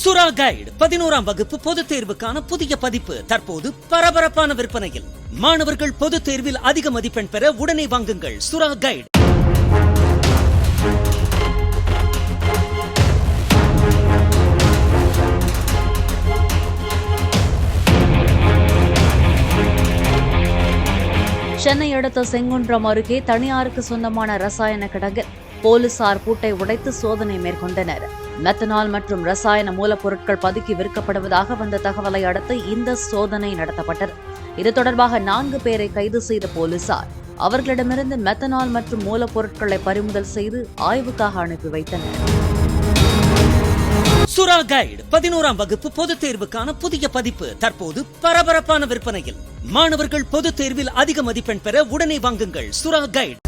சுறா கைடு 11ஆம் வகுப்பு பொதுத் தேர்வுக்கான புதிய பதிப்பு தற்போது பரபரப்பான விற்பனையில். மாணவர்கள் பொதுத் தேர்வில் அதிக மதிப்பெண் பெற உடனே வாங்குங்கள் சுறா கைடு. சென்னை அடுத்த செங்குன்றம் அருகே தனியாருக்கு சொந்தமான ரசாயன கிடங்கில் போலீசார் பூட்டை உடைத்து சோதனை மேற்கொண்டனர். மெத்தனால் மற்றும் ரசாயன மூலப்பொருட்கள் பதுக்கி விற்கப்படுவதாக வந்த தகவலை அடுத்து இந்த சோதனை நடத்தப்பட்டது. இது தொடர்பாக 4 பேரை கைது செய்த போலீசார் அவர்களிடமிருந்து மெத்தனால் மற்றும் மூலப்பொருட்களை பறிமுதல் செய்து ஆய்வுக்காக அனுப்பி வைத்தனர். சுறா கைடு 11ஆம் வகுப்பு பொதுத் தேர்வுக்கான புதிய பதிப்பு தற்போது பரபரப்பான விற்பனையில். மாணவர்கள் பொதுத் தேர்வில் அதிக மதிப்பெண் பெற உடனே வாங்குங்கள் சுறா கைடு.